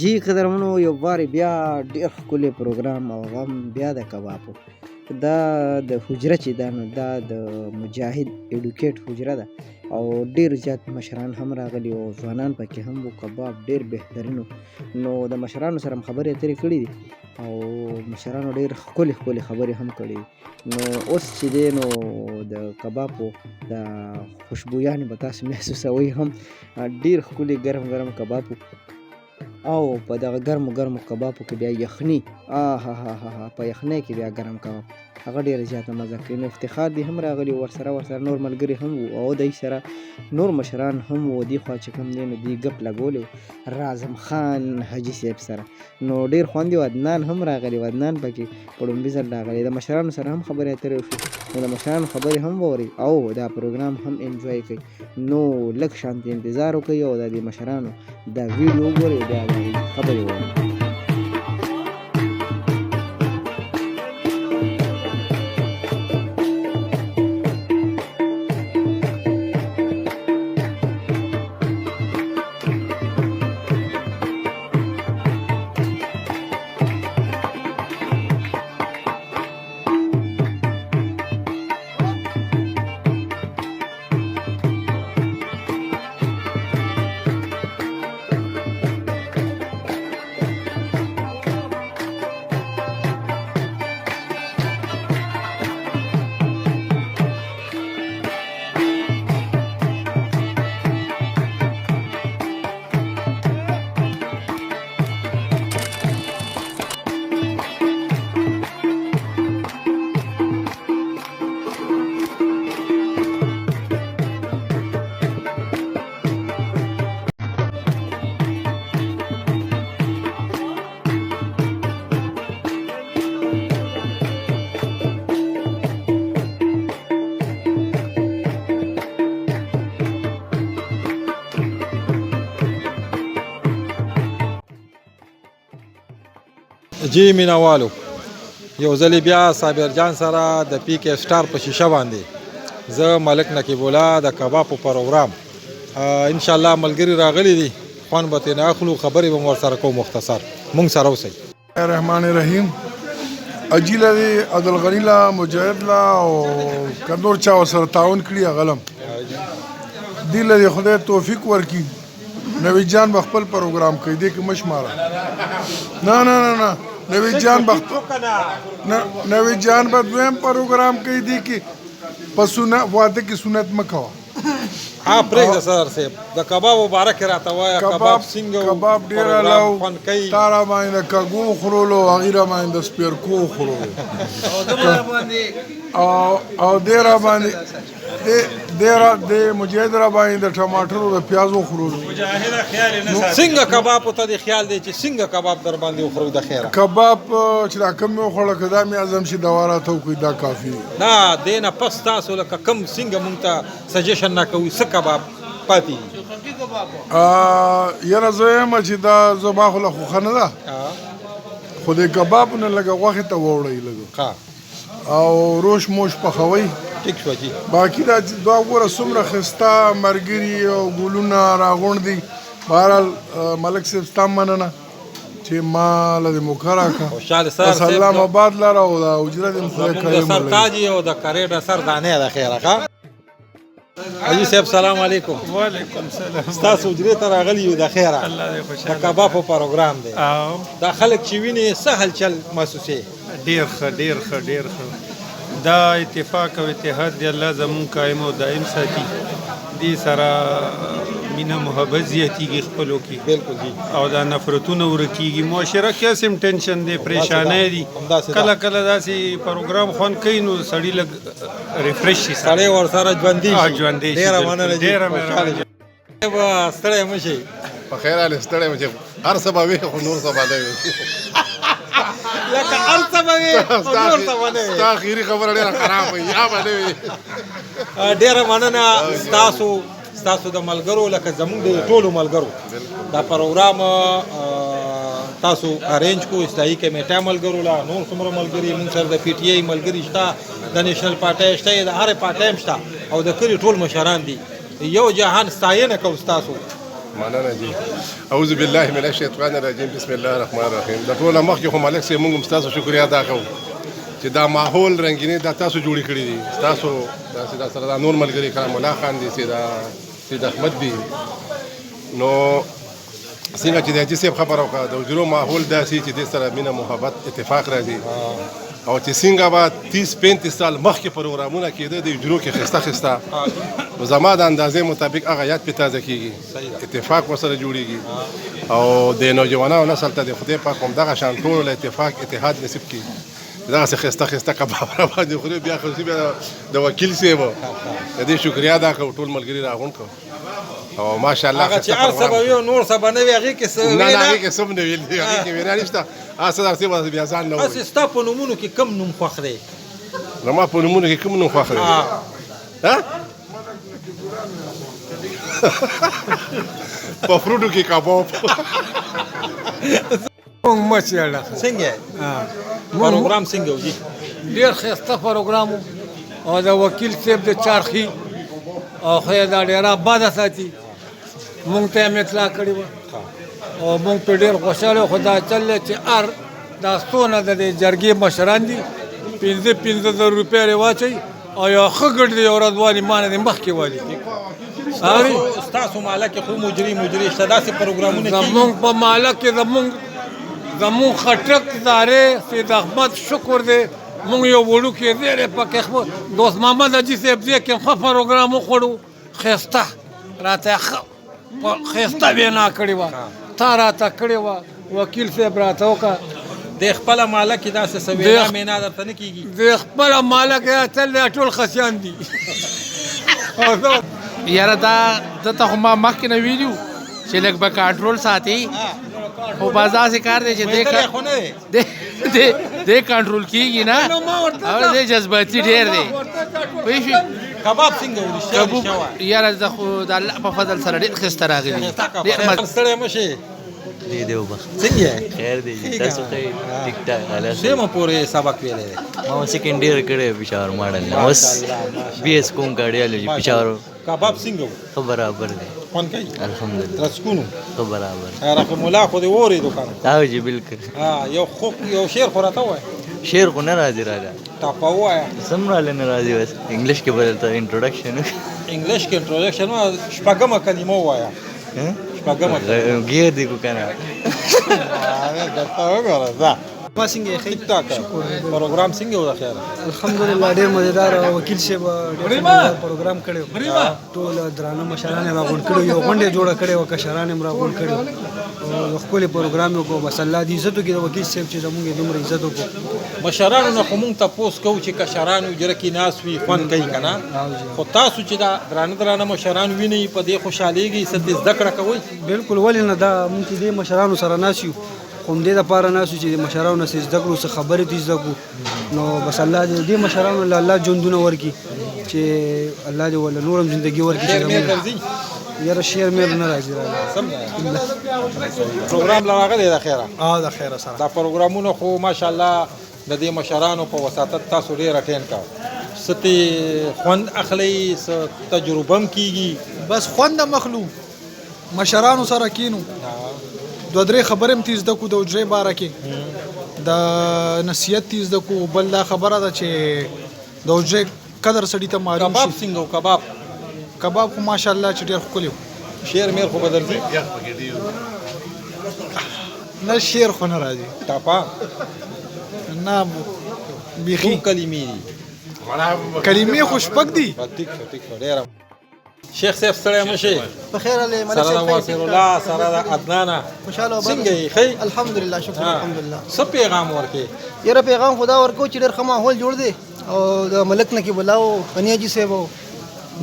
جی قدرمنو یو وارې بیا ډېر ښکلی پروګرام او هغه هم بیا د کبابو. دا د حجره چې ده نو دا د مجاهد ایډوکیټ حجره ده او ډېر زیات مشران هم راغلي او ځوانان پکې هم وو. کباب ډېر بهترین و. نو د مشرانو سره هم خبرې اترې کړي دي او مشرانو ډېر ښکلې ښکلې خبرې هم کړي دي. نو اوس چې دی نو د کبابو د خوشبویانې به تاسو محسوسوئ هم. ډېر ښکلي ګرم ګرم کباب و او په دغه ګرمو ګرمو کبابو کې بیا یخني آهاهاها په یخنۍ کې بیا ګرم کباب هغه ډېره زیاته مزه کوي. نو افتخار دي هم راغلي ورسره نور ملګري هم وو او دوی سره نور مشران هم وو. دې خوا چې کوم دی نو دوی ګپ لګولی و راعظم خان حاجي صاحب سره. نو ډېر خوند یې و. عدنان هم راغلی و. عدنان پکې په لومړي ځل راغلی. د مشرانو سره هم خبرې اترې وشوې. نو د مشرانو خبرې هم واورئ او دا پروګرام هم انجوای کړئ. نو لږ شانتې انتظار وکړئ او د دې مشرانو دا ویډیو وګورئ بیا د هغوی خبرې واورئ. جی مینوالو یو ځلې بیا صابر جان سره د پی کې سټار په شیشه باندې زه ملک نقیب الله د کباب په پروګرام ان شاء الله ملګری راغلی دي خوان به ترې نه اخلو خبرې به مو ورسره کوو مختصر مونږ سره اوسئ. الرحمن الرحیم. اجي له عبدالغني له مجاهد له او که نور چا ورسره تعاون کړي هغه له دې له خدای توفیق ورکړي. نوید جان به خپل پروګرام کوي دې کې مه شماره. نه نه نه نه نوید جان به دویم پروګرام کوي دې کې په واده کې سنت مه کوه. پرېږده سر صاحب د کباب مبارک راته وایه. کباب څنګه کباب ډېر علاو تا را باندې د کږو وخوړلو هغې را باندې د سپیرکو وخوړلو او دې را باندې د مجاهد را باندې د ټماټرو د پیازو وخوړلو. څنګه کباب ته د خیال دی چې څنګه کباب در باندې وخورو د خیره کباب چې دا کم مې وخوړه که دا مې اعظم شي دوا راته وکړي دا کافي دی. نه دې نه پس تاسو لکه کم څنګه مونږ ته سجیشن نه کوئ څه کباب پاتې یاره زه یم چې دا زما خو له خوښه نه ده خو د کباب نه لږه غوښې ته واوړئ لږه او روش موش پخوئ. ټیک شو جی. باقي دا ګوره څومره ښایسته ملګري او ګلونه راغونډ دي. بهرحال ملک صاحب ستا مننه چې ما له دې موقع راکړه. اسلام آباد لاره او دا حجره دې خدای کریم د سر تاج او د کرې د سر دانې د خیره ښه. حاجي صاحب سلام علیکم. وعلیکم سلام. ستاسو حجرې ته راغلي یو د خیره الله دې خوشحاله. د کباب په پروګرام دی دا خلک چې ویني څه هلچل محسوسوي. ډېر ښه ډېر ښه ډېر ښه. دا اتفاق او اتحاد دی الله زمون قایم او دائم ساتي. دې سره مینه محبت زیاتیږي خپلو کې. بالکل جی. او دا نفرتونه ورکیږي. معاشره کې هسې ټینشن دی پریشانۍ دي کله کله داسې پروګرام خوند کوي نو سړي لږ ریفریش شي سړی ورسره ژوندي شي. ډېره مننه جی. ستړی مه شئ. په خیر حال ستړی مه شئ. هر څه به وي خو نور څه به نه وي. لکه هر څه به وي خو نور څه به نه وي. ستا اخري خبره ډېره خراب وي یا به نه وي. ډېره مننه ستاسو د ملګرو لکه زمونږ د ټولو ملګرو دا پروګرام تاسو ارینج کو اصلاحي کمیټه ملګرو لا نور څومره ملګري مونږ سره د پی ټي آی ملګري شته د نیشنل پارټۍ شته د هرې پارټۍ هم شته او د کلي ټول مشران دي. یو جهان ستاینه کوو ستاسو مننه جی اعوذ بالله من الشیطان الرجیم بسم الله الرحمن الرحیم د ټوله مخکې خو ملک صاحب موږ هم ستاسو شکریا ادا کوو چې دا ماحول رنګیني دا تاسو جوړې کړي دي ستاسو داسې دا سره دا نور ملګري کرام الله خان دي سید احمد دي نو څنګه چې د حاجي صاحب خبره وکړه د حجرو ماحول داسې چې دې سره مینه محبت اتفاق راځي او چې څنګه به 30-35 سال مخکې پروګرامونه کېده د حجرو کې ښایسته ښایسته نو زما د اندازې مطابق هغه یاد پې تازه کېږي اتفاق ورسره جوړېږي او د نوجوانانو نسل ته د خدای پاک همدغه شان ټولو له اتفاق اتحاد نصیب کړي دغسې ښایسته ښایسته کباب را باندې خوري بیا خصوصي بیا د وکیل صاحب د دې شکریا ادا کړو ټول ملګري راغونډ کړو او ماشاءالله هغه چې هر څه به وي او نور څه به نه وي هغې کې څه نه نه هغې کې څه هم نه ویل دي هغې کې وینا نشته هغه څه داسې به بیا ځان نه هسې ستا په نومونو کې کم نوم خوښ دی زما په نومونو کې کوم نوم خوښ دی ها په فروټو کې کباب مونږ مچېړه څنګه پروګرام څنګه و جي ډېر ښایسته پروګرام و او د وکیل صاحب د چارخي او خدای دا ډېره آباده ساتي مونږ ته یې هم اطلاع کړې وه او مونږ پرې ډېر خوشحاله یو خو دا چل دی چې هر دا څونه د دې جرګې مشران دي 5,000 روپۍ رې واچوي او یو ښه ګډ دی یو ورځ والي ما نه دی مخکې والي ستاسو محله کې خو مجري شته داسې پروګرامونه کېږي زمونږ په محله کې زمونږ خټک دارې سید احمد شکر دی مونږ یو وړوکی دی پکې خپل دوست محمد حاجي صاحب دی کې ښه پروګرام وخوړو ښایسته راته ښایسته وینا کړې وه تا راته کړې وه وکیل صاحب راته وکړه د خپله محله کې داسې څه وینا مینا درته نه کېږي د خپله محله کې چل دی ټول خسیان دي یاره دا دته خو ما مخکې نه ویلي وو چې لږ به کنټرول ساتي خو بس داسې کار دی چې دې کنټرول کېږي نه او دې جذباتي ډېر دی پوه شوې کباب څنګه و رښتیا یاره زه خو د الله په فضل سره ډېر ښایسته راغلي ستړی مه شې دې وبخ څنګه خیر دی تاسو ښه ټیک ټاک حالات سیمه پورې سبق ویلی دی ما سیکنډ ایئر کړی پېښور ماډل نه اوس بي اس کوم کارډیالوجي پېښور کباب څنګه و ښه برابر دی خوند کوي الحمدلله رسکونو ښه برابر رقم الله خو دې واورېدو که نه او جی بالکل یو شعر خو راته ووایه شعر خو نه راځي راله ټاپه ووایه سم راله نه راځي بس انګلیش کې به درته انټروډکشن انګلیش کې انټروډکشن شپږمه کلمه ووایه شپږمه ګیر دی کو که نه درته وګوره ځه ما څنګه ښه ټیک ټاک پروګرام څنګه و د خیره الحمدلله ډېر مزیدار وکیل صاحب ډېر مزیدار پروګرام کړی ټول درانه مشران یې راغونډ کړي یو غونډه جوړه کړې وه کشران یې راغونډ کړي او ښکلی پروګرام یې وکړو بس الله دې عزت وکړي د وکیل صاحب چې زموږ یې دومره عزت وکړو مشرانو نه خو مونږ تپوس کوو چې کشران حجره کې ناست وي خوند کوي که نه خو تاسو چې دا درانه مشران وینئ په دې خوشحالېږئ څه دې زده کړه کوئ بالکل ولې نه دا مونږ چې دې مشرانو سره ناست یو خو همدې دپاره ناست یو چې د مشرانو نه څه زده کړو څه خبرې دې زده کړو نو بس الله دې دې مشرانو له الله ژوندونه ورکړي چې الله دې ورله نور هم زندګي ورکړي یاره شعر مېر نه راځي پروګرام لا راغلی د خیره د خیره سره دا پروګرامونه خو ماشاءالله د دې مشرانو په وساطت تاسو ډېر اټین کا څه ترې خوند اخلئ څه تجربه هم کېږي بس خوند مخلو مشرانو سره کینو دوه درې خبرې هم تیز زده کړو د حجرې باره کې د نصیحت تیز زده کړو بل دا خبره ده چې د حجرې قدر سړي ته معلوم کباب څنګه و کباب خو ماشاءالله چې ډېر ښکلی و شعر میر خو به درځي نه شعر خو نه راځي ټاپه نه بیخي کلمې دي کلمې خو شپږ دي ټیک ډېره شیخ صاحب ستړی مه شئ بخیر علی سره د واصل الله سره د عدنانه خوشاله څنګه یې ښه الحمدلله شکر الحمدلله څه پیغام ورکې یاره پیغام خدا ورکو چې ډېر ښه ماحول جوړ دی او د ملک نه کې بلاو غني حاجي صاحب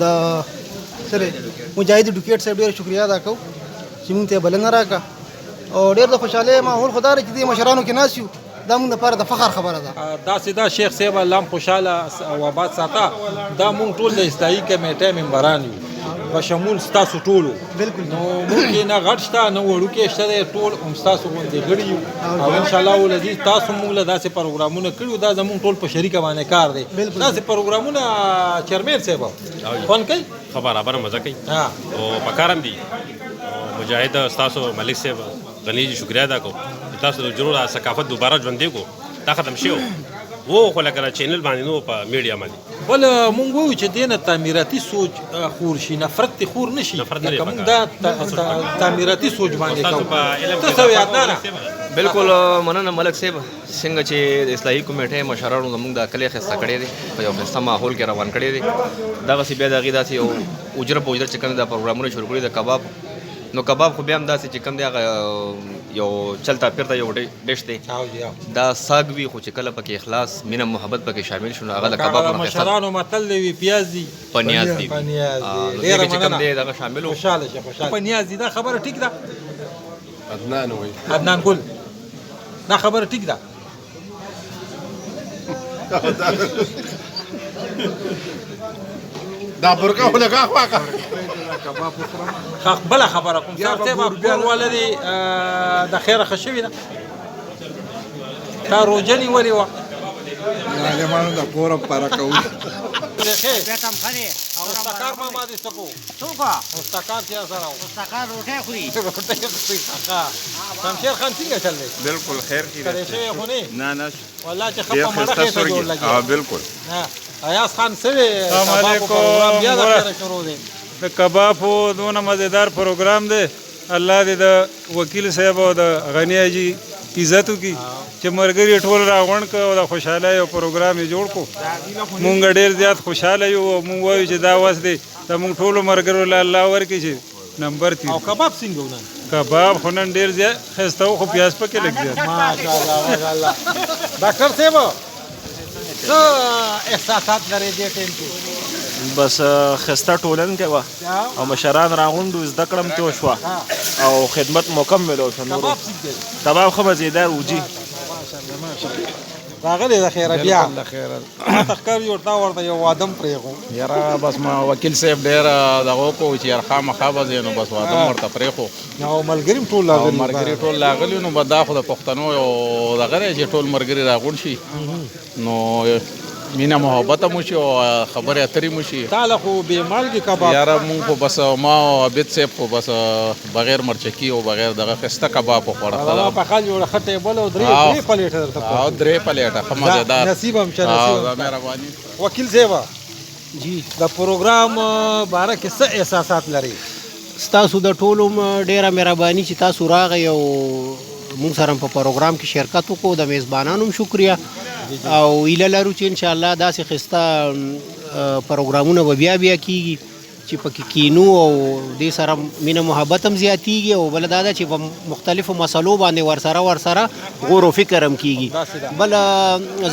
د سره مجاهد ډوکیټ صاحب ډېر شکریا ادا کوو چې مونږ ته بلنه راکړه او ډېر د خوشحالۍ ماحول خدا چې دې مشرانو کې ناست یو دا موږ لپاره د فخر خبره ده داسې دا شیخ صاحب الله هم خوشحاله او آباد ساته دا مونږ ټول د اصلاحي کمیټې ممبران یو په شمول ستاسو ټولو بالکل نو موږ کې نه غټ شته نه وړوکی شته دی ټول هم ستاسو غوندې غړي یو او انشاءالله ولذي تاسو موږ له داسې پروګرامونه کړي دا زموږ ټول په شریکه باندې کار دی داسې پروګرامونه چیرمین صاحب خوند کوي ښه برابره مزه کوي او په کار هم دي مجاهد ستاسو ملک صاحب غني جي شکریا ادا کوم تاسو د جوړو ثقافت دوباره ژوندې کو دا ختم شو وو خو لکه چینل باندې نو په میډیا باندې بل مونږ وایو چې دینه تعمیراتي سوچ خور شي نفرت خور نشي لکه مونږ دا تعمیراتي سوچ باندې کوو تاسو یادونه بالکل مننه ملک صاحب څنګه چې د اصلاحي کمیټې مشرانو زموږ د کلی خسته کړی دی په یو خسته ماحول کې روان کړی دی دغه سی بیا دغه داسې یو اجره په اجره چې کوم د پروګرامونه شروع کړي د کباب نو کباب خو بیا هم داسې چې کوم دی هغه یو چلتا پیرته یو ډش دی دا ساګ وي خو چې کله پکې اخلاص مینه محبت پکې شامل شونه هغه د کباب مشرانو متل دی پیاز دی پنیاز دی ډېر چې کوم دی دغه شامل خوشاله شه پنیاز دی دا خبره ټیک ده عدنان وای عدنان ګل دا خبره ټیک ده دا برکه ولګه واکه بل خبره کوم څه به کور ولدي د خیره خشوي ده تا روجنی ولي وا معلمانو د کور پر کوي بیتم خري او استقار ما دي سکو څوک استقار چې سره استقار روټه خوري شمشیر خان څنګه چل دی بالکل خیر کی کړي شوی خو نه نه والله چې خپه مړه کې ته جوړ لګي بالکل ایاز خان سوي السلام علیکم بیا د خیره شروع دی د کبابو دونه مزیدار پروګرام دی الله دې د وکیل صاحب او د غنی جی عزت وکړي چې مرګري ټول راغونډ کړ او د خوشاله یو پروګرام یې جوړ کړو مونږ ډېر زیات خوشاله یو مونږ وایو چې دا وس دی د مونږ ټولو مرګرو له الله ورکړي چې نمبر 3 او کباب څنګه ونن کباب خو نن ډېر زیات ښایسته و خو پیاز پکې لږ زیات ماشاءالله ډاکټر صاحب څه احساسات لري دې ټیم کې بس خسته ټولن کې و او مشران راغونډو زده کړم ته شو او خدمت مکمل او شنو کباب خو مزیدار وږي راغلی د خیره بیا تخکر یو تا ورته یو وادم پرېغو یاره بس ما وکیل صاحب ډېر دغه کو چې یار خامخا به نو بس وادم ورته پرېخو او ملګری ټول لاغلی نو به دا خو د پښتنو یو دغه دی چې ټول ملګري راغونډ شي نو مینه محبت مو شي او خبرې اترې مو شي تعالی خو بې مالګې کباب یاره مونږ خو بس ما او عبید صاحب خو بس بغیر مرچکي او بغیر دغه خسته کباب خوړه په خال جوړه خټه بل او درې پلیټه درته او درې پلیټه مزیدار نصیب هم شه نصیب مهرباني وکیل صاحب جی د پروګرام باره کې څه احساسات لري ستاسو د ټولو ډیره مهرباني چې تاسو راغی او مونږ سره په پروګرام کې شرکت وکړو د میزبانانو شکریا او ایله لرو چې ان شاء الله داسې خسته پروګرامونه به بیا کیږي چې پکې کینو او دې سره مینه محبت هم زیاتیږي او بل دا چې په مختلفو مسلو باندې ورسره غور او فکر هم کیږي بل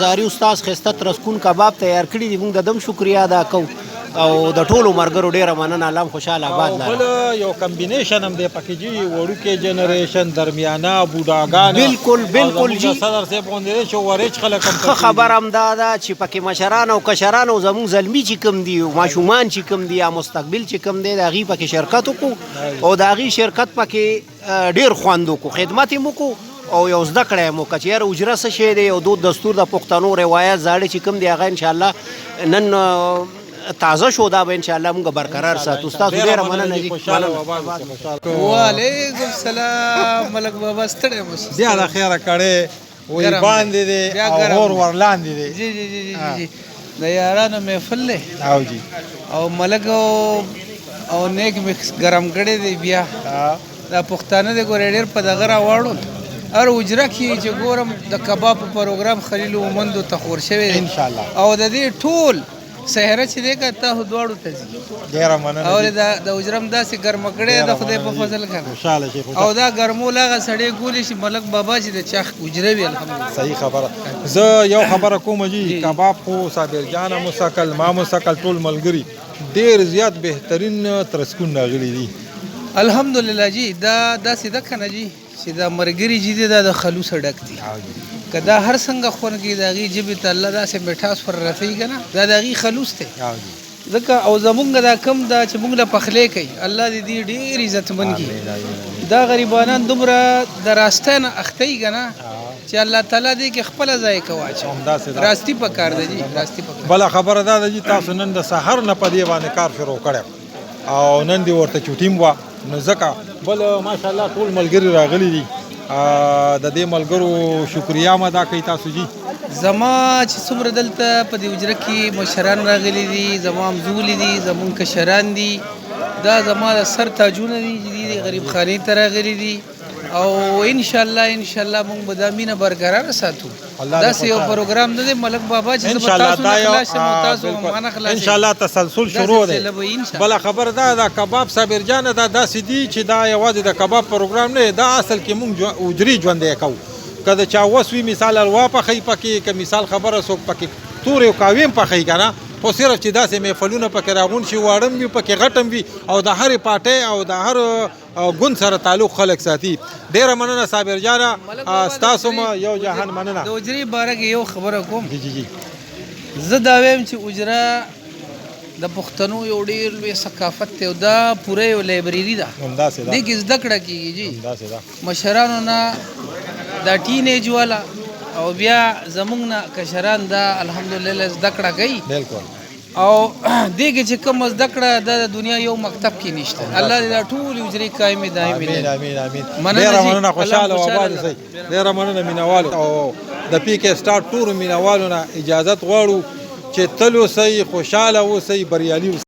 زاري استاد خسته ترسکون کباب تیار کړی دی موږ د دم شکریا ادا کوو او د ټولو مرګرو ډیره مننه الله خوشاله آباد لاره بل یو کمبینیشن هم دی پکې جی وړوکې جنریشن درمیانه بوډاګان بالکل جی صدر صاحب غوندې چې ورېچ خلک هم خبر هم دا چې پکې مشران او کشران او زموږ زلمی چې کم دی او ماشومان چې کم دی یا مستقبل چې کم دی د هغې پکې شرکت وکړو او د هغې شرکت پکې ډیر خوند وکړو خدمت یې وکړو او یو زده کړی مو که چېرې اجره څه شی دی او دود دستور د پښتنو روایت زاړه چې کوم دی هغه انشاءالله نن تازه شو دا به انشاءالله موږ برقرار ساتو تاسو ډیره مننه دي وعلیکم السلام ملک بابا ستړی مو بیا د خیره کړې وی باندې دی او اور ورلاندې دی جی جی جی جی د یارانو محفل دی او جی او ملک او نیک مکس ګرم کړی دی بیا دا پښتانه د ګورې ډېر په دغه راواړو هر اجره کې چې ګورم د کباب پروګرام خلیل ومندو ته خور شوی ان شاء الله او د دې ټول سهره چې دی که تاسو دواړو ته ځي ډېره مننه او د اجرم داسې ګرمه کړې د خدای په فضل کنه او دا ګرمول هغه سړی ګولې چې ملک بابا چې د چاخ اجره وي الحمدلله صحیح خبره زه یو خبره کوم جی کباب خو صابر جان مسکل ما مسکل ټول ملګری ډېر زیات بهترین ترسکون راغلي دي الحمدلله جی دا داسې ده کنه جی چې دا مرګري جی دی دا د خلوص ډک دي که دا هر څنګه خون کې د هغې ژبې ته الله داسې مټاس ور رسوي که نه دا د هغې خلوص دی ځکه او زمونږ دا کم دا چې مونږ له پخلی کوي الله دې دې ډېر عزتمن کړي دا غریبانان دومره د راستۍ نه اخته یي که نه چې الله تعالی دې کې خپله ځای کې واچوي راستي پکار ده جي راستي پکار بله خبره دا ده جي تاسو نن د سحر نه په دې باندې کار شروع کړی او نن دې ورته چوټیم وه نو ځکه بل ماشاءالله ټول ملګري راغلي دي د دې ملګرو شکریا هم ادا کوي تاسو جی زما چې څومره دلته په دې حجره کې مشران راغلي دي زما همزولي دي زمونږ کشران دي دا زما د سر تاجونه دي چې دي غریب خانې ته راغلي دي او انشاءالله موږ به دا مینه برقراره ساتو داسې یو پروګرام نه دی ملک بابا چې زه به تاسو نه خلاص یم او تاسو هم مانه خلاص انشاءالله تسلسل شروع دی بله خبر دا کباب صابر جانه دا داسې دي چې دا یوازې د کباب پروګرام نه دا اصل کې موږ اجري ژوندی کوو که د چا وس وي مثال الوا پخوي پکې که مثال خبره څوک پکې تورې او کاوي هم پخوي که نه خو صرف چې داسې محفلونه پکې راغون شي واړه وي پکې غټ وي او د هرې پاټۍ او د هر ګوند سره تعلق خلک ساتي ډېره مننه صابر جانه ستاسو هم یو جهان مننه د اجرې باره کې یو خبره کوم زه دا وایم چې اجره د پښتنو یو ډېر لوی ثقافت دی او دا پوره یو لایبرري ده دې کې زده کړه کېږي جی مشرانو نه دا ټینیج والا او بیا زمونږ نه کشران دا الحمدلله زده کړه کوي او دې کې چې کوم زده کړه د دنیا یو مکتب کې نشته الله دې دا ټول اجرې قایمې دایمې ډېره مننه خوشحاله او آباد اوسئ ډېره مننه مینهوالو او د پی کې سټار ټولو مینهوالو نه اجازت غواړو چې تل اوسئ خوشحاله اوسئ بریالي اوسئ